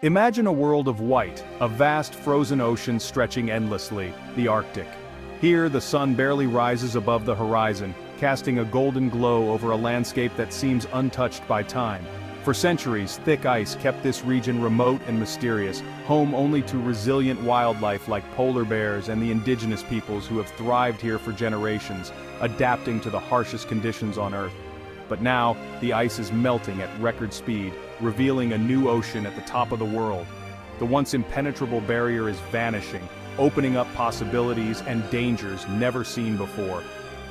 Imagine a world of white, a vast frozen ocean stretching endlessly, the Arctic. Here, the sun barely rises above the horizon, casting a golden glow over a landscape that seems untouched by time. For centuries, thick ice kept this region remote and mysterious, home only to resilient wildlife like polar bears and the indigenous peoples who have thrived here for generations, adapting to the harshest conditions on Earth. But now, the ice is melting at record speed, revealing a new ocean at the top of the world. The once impenetrable barrier is vanishing, opening up possibilities and dangers never seen before.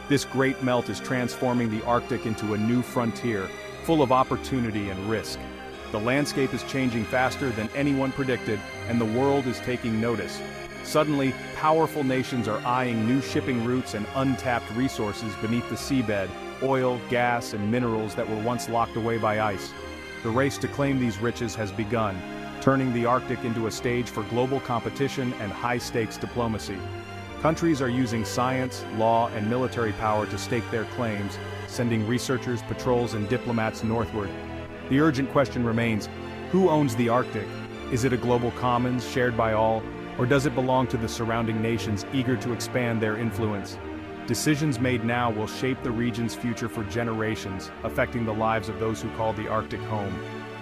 This great melt is transforming the Arctic into a new frontier, full of opportunity and risk. The landscape is changing faster than anyone predicted, and the world is taking notice. Suddenly, powerful nations are eyeing new shipping routes and untapped resources beneath the seabed, oil, gas, and minerals that were once locked away by ice. The race to claim these riches has begun, turning the Arctic into a stage for global competition and high-stakes diplomacy. Countries are using science, law, and military power to stake their claims, sending researchers, patrols, and diplomats northward. The urgent question remains, who owns the Arctic? Is it a global commons shared by all, or does it belong to the surrounding nations eager to expand their influence? Decisions made now will shape the region's future for generations, affecting the lives of those who call the Arctic home.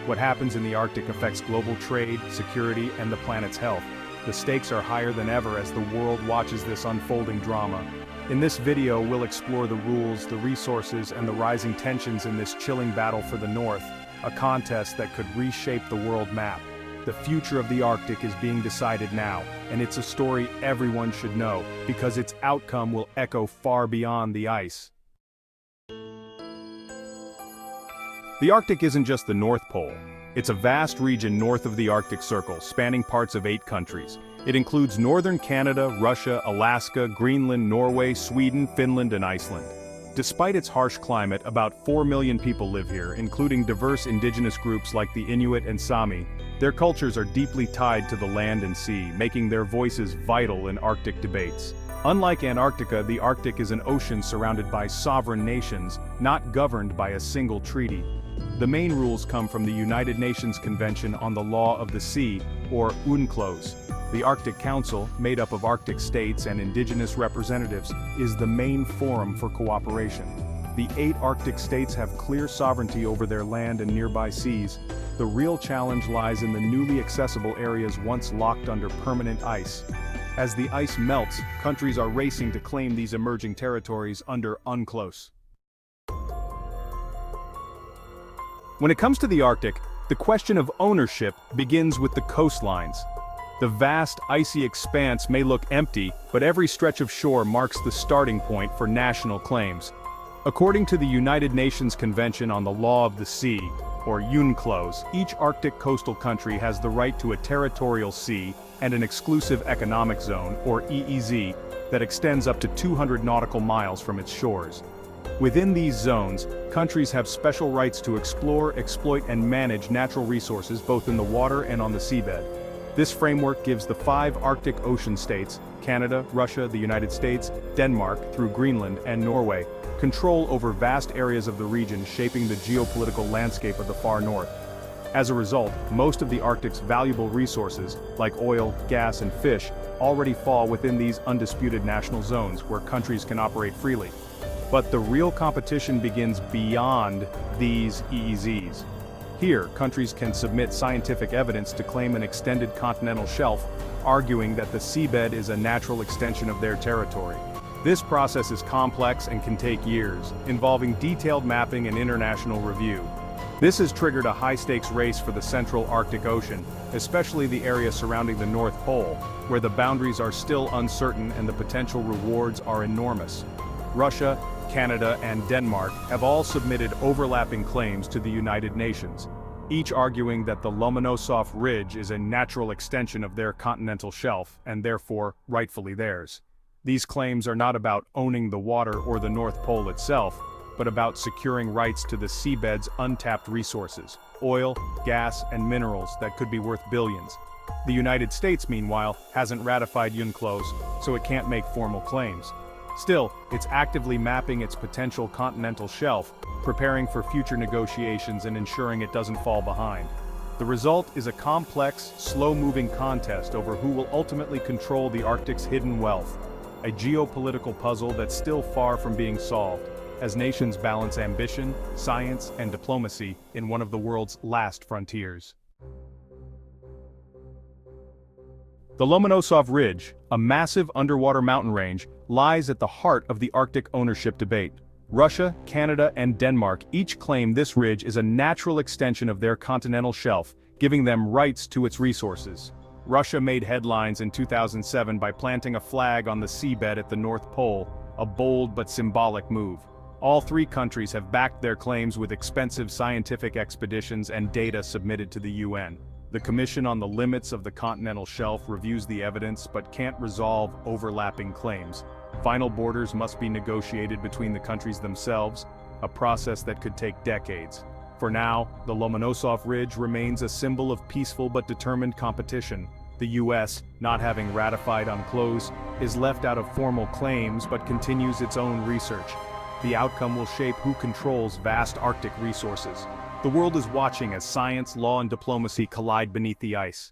What happens in the Arctic affects global trade, security, and the planet's health. The stakes are higher than ever as the world watches this unfolding drama. In this video, we'll explore the rules, the resources, and the rising tensions in this chilling battle for the North, a contest that could reshape the world map. The future of the Arctic is being decided now, and it's a story everyone should know, because its outcome will echo far beyond the ice. The Arctic isn't just the North Pole. It's a vast region north of the Arctic Circle, spanning parts of 8 countries. It includes northern Canada, Russia, Alaska, Greenland, Norway, Sweden, Finland, and Iceland. Despite its harsh climate, about 4 million people live here, including diverse indigenous groups like the Inuit and Sami. Their cultures are deeply tied to the land and sea, making their voices vital in Arctic debates. Unlike Antarctica, the Arctic is an ocean surrounded by sovereign nations, not governed by a single treaty. The main rules come from the United Nations Convention on the Law of the Sea, or UNCLOS. The Arctic Council, made up of Arctic states and indigenous representatives, is the main forum for cooperation. The 8 Arctic states have clear sovereignty over their land and nearby seas. The real challenge lies in the newly accessible areas once locked under permanent ice. As the ice melts, countries are racing to claim these emerging territories under UNCLOS. When it comes to the Arctic, the question of ownership begins with the coastlines. The vast, icy expanse may look empty, but every stretch of shore marks the starting point for national claims. According to the United Nations Convention on the Law of the Sea, or UNCLOS, each Arctic coastal country has the right to a territorial sea and an exclusive economic zone, or EEZ, that extends up to 200 nautical miles from its shores. Within these zones, countries have special rights to explore, exploit, and manage natural resources both in the water and on the seabed. This framework gives the 5 Arctic Ocean states, Canada, Russia, the United States, Denmark, through Greenland, and Norway, control over vast areas of the region, shaping the geopolitical landscape of the far north. As a result, most of the Arctic's valuable resources, like oil, gas, and fish, already fall within these undisputed national zones where countries can operate freely. But the real competition begins beyond these EEZs. Here, countries can submit scientific evidence to claim an extended continental shelf, arguing that the seabed is a natural extension of their territory. This process is complex and can take years, involving detailed mapping and international review. This has triggered a high-stakes race for the central Arctic Ocean, especially the area surrounding the North Pole, where the boundaries are still uncertain and the potential rewards are enormous. Russia, Canada, and Denmark have all submitted overlapping claims to the United Nations, each arguing that the Lomonosov Ridge is a natural extension of their continental shelf and therefore rightfully theirs. These claims are not about owning the water or the North Pole itself, but about securing rights to the seabed's untapped resources, oil, gas, and minerals that could be worth billions. The United States, meanwhile, hasn't ratified UNCLOS, so it can't make formal claims. Still, it's actively mapping its potential continental shelf, preparing for future negotiations and ensuring it doesn't fall behind. The result is a complex, slow-moving contest over who will ultimately control the Arctic's hidden wealth, a geopolitical puzzle that's still far from being solved, as nations balance ambition, science, and diplomacy in one of the world's last frontiers. The Lomonosov Ridge, a massive underwater mountain range, lies at the heart of the Arctic ownership debate. Russia, Canada, and Denmark each claim this ridge is a natural extension of their continental shelf, giving them rights to its resources. Russia made headlines in 2007 by planting a flag on the seabed at the North Pole, a bold but symbolic move. All three countries have backed their claims with expensive scientific expeditions and data submitted to the UN. The Commission on the Limits of the Continental Shelf reviews the evidence but can't resolve overlapping claims. Final borders must be negotiated between the countries themselves, a process that could take decades. For now, the Lomonosov Ridge remains a symbol of peaceful but determined competition. The US, not having ratified UNCLOS, is left out of formal claims but continues its own research. The outcome will shape who controls vast Arctic resources. The world is watching as science, law, and diplomacy collide beneath the ice.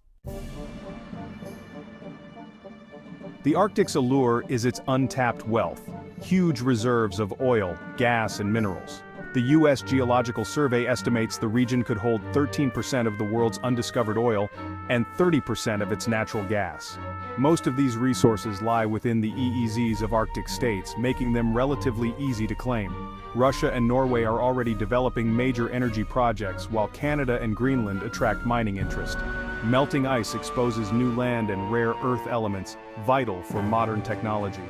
The Arctic's allure is its untapped wealth, huge reserves of oil, gas, and minerals. The U.S. Geological Survey estimates the region could hold 13% of the world's undiscovered oil and 30% of its natural gas. Most of these resources lie within the EEZs of Arctic states, making them relatively easy to claim. Russia and Norway are already developing major energy projects, while Canada and Greenland attract mining interest. Melting ice exposes new land and rare earth elements, vital for modern technology.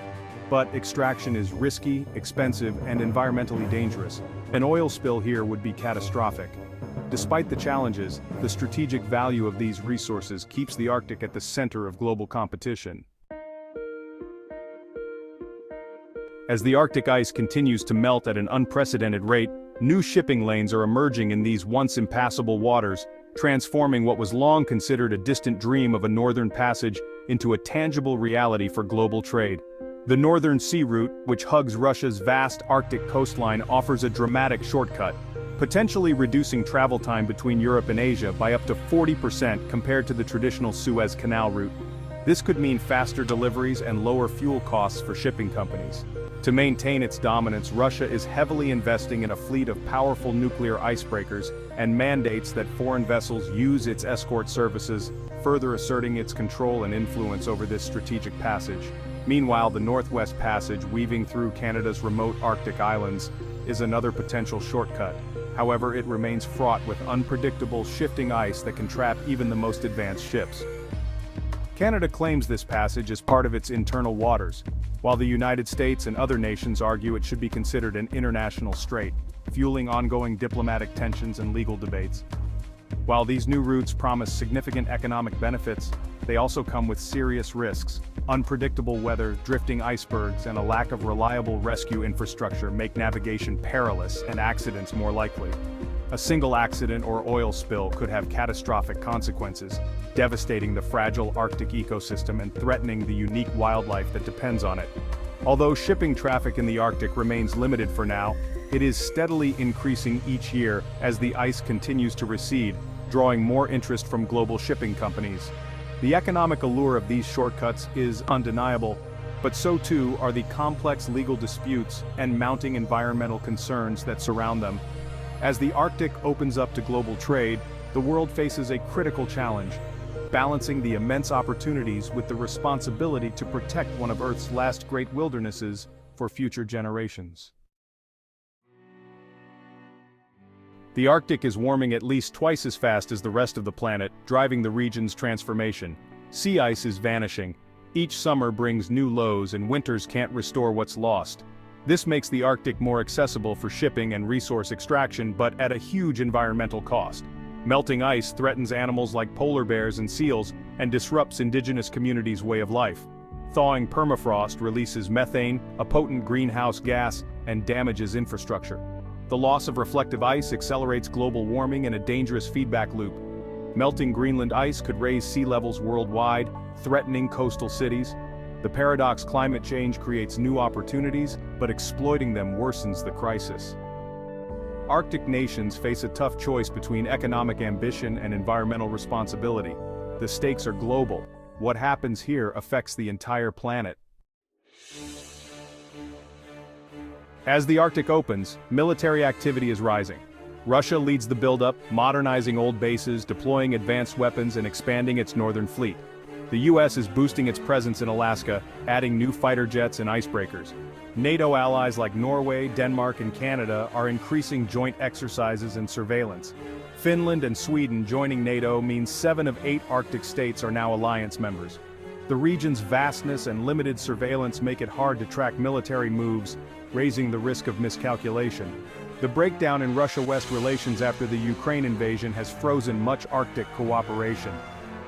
But extraction is risky, expensive, and environmentally dangerous. An oil spill here would be catastrophic. Despite the challenges, the strategic value of these resources keeps the Arctic at the center of global competition. As the Arctic ice continues to melt at an unprecedented rate, new shipping lanes are emerging in these once-impassable waters, transforming what was long considered a distant dream of a northern passage into a tangible reality for global trade. The Northern Sea Route, which hugs Russia's vast Arctic coastline, offers a dramatic shortcut, potentially reducing travel time between Europe and Asia by up to 40% compared to the traditional Suez Canal route. This could mean faster deliveries and lower fuel costs for shipping companies. To maintain its dominance, Russia is heavily investing in a fleet of powerful nuclear icebreakers and mandates that foreign vessels use its escort services, further asserting its control and influence over this strategic passage. Meanwhile, the Northwest Passage, weaving through Canada's remote Arctic islands, is another potential shortcut. However, it remains fraught with unpredictable, shifting ice that can trap even the most advanced ships. Canada claims this passage as part of its internal waters, while the United States and other nations argue it should be considered an international strait, fueling ongoing diplomatic tensions and legal debates. While these new routes promise significant economic benefits, they also come with serious risks. Unpredictable weather, drifting icebergs, and a lack of reliable rescue infrastructure make navigation perilous and accidents more likely. A single accident or oil spill could have catastrophic consequences, devastating the fragile Arctic ecosystem and threatening the unique wildlife that depends on it. Although shipping traffic in the Arctic remains limited for now, it is steadily increasing each year as the ice continues to recede, drawing more interest from global shipping companies. The economic allure of these shortcuts is undeniable, but so too are the complex legal disputes and mounting environmental concerns that surround them. As the Arctic opens up to global trade, the world faces a critical challenge, balancing the immense opportunities with the responsibility to protect one of Earth's last great wildernesses for future generations. The Arctic is warming at least twice as fast as the rest of the planet, driving the region's transformation. Sea ice is vanishing. Each summer brings new lows and winters can't restore what's lost. This makes the Arctic more accessible for shipping and resource extraction, but at a huge environmental cost. Melting ice threatens animals like polar bears and seals and disrupts indigenous communities' way of life. Thawing permafrost releases methane, a potent greenhouse gas, and damages infrastructure. The loss of reflective ice accelerates global warming in a dangerous feedback loop. Melting Greenland ice could raise sea levels worldwide, threatening coastal cities. The paradox: climate change creates new opportunities, but exploiting them worsens the crisis. Arctic nations face a tough choice between economic ambition and environmental responsibility. The stakes are global. What happens here affects the entire planet. As the Arctic opens, military activity is rising. Russia leads the buildup, modernizing old bases, deploying advanced weapons, and expanding its northern fleet. The US is boosting its presence in Alaska, adding new fighter jets and icebreakers. NATO allies like Norway, Denmark, and Canada are increasing joint exercises and surveillance. Finland and Sweden joining NATO means 7 of 8 Arctic states are now alliance members. The region's vastness and limited surveillance make it hard to track military moves, raising the risk of miscalculation. The breakdown in Russia-West relations after the Ukraine invasion has frozen much Arctic cooperation.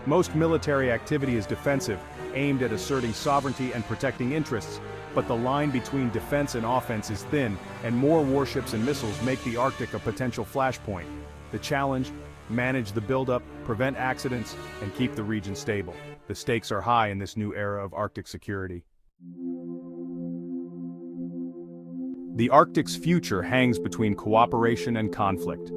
Most military activity is defensive, aimed at asserting sovereignty and protecting interests, but the line between defense and offense is thin, and more warships and missiles make the Arctic a potential flashpoint. The challenge: manage the buildup, prevent accidents, and keep the region stable. The stakes are high in this new era of Arctic security. The Arctic's future hangs between cooperation and conflict.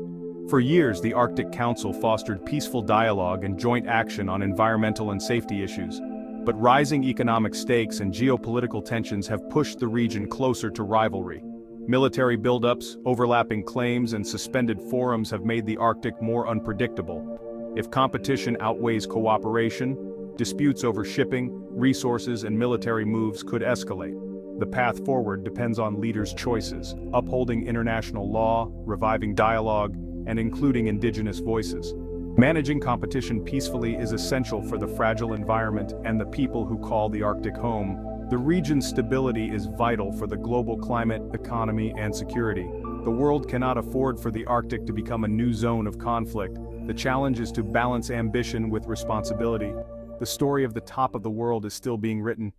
For years, the Arctic Council fostered peaceful dialogue and joint action on environmental and safety issues. But rising economic stakes and geopolitical tensions have pushed the region closer to rivalry. Military buildups, overlapping claims, and suspended forums have made the Arctic more unpredictable. If competition outweighs cooperation, disputes over shipping, resources, and military moves could escalate. The path forward depends on leaders' choices, upholding international law, reviving dialogue, and including Indigenous voices. Managing competition peacefully is essential for the fragile environment and the people who call the Arctic home. The region's stability is vital for the global climate, economy, and security. The world cannot afford for the Arctic to become a new zone of conflict. The challenge is to balance ambition with responsibility. The story of the top of the world is still being written.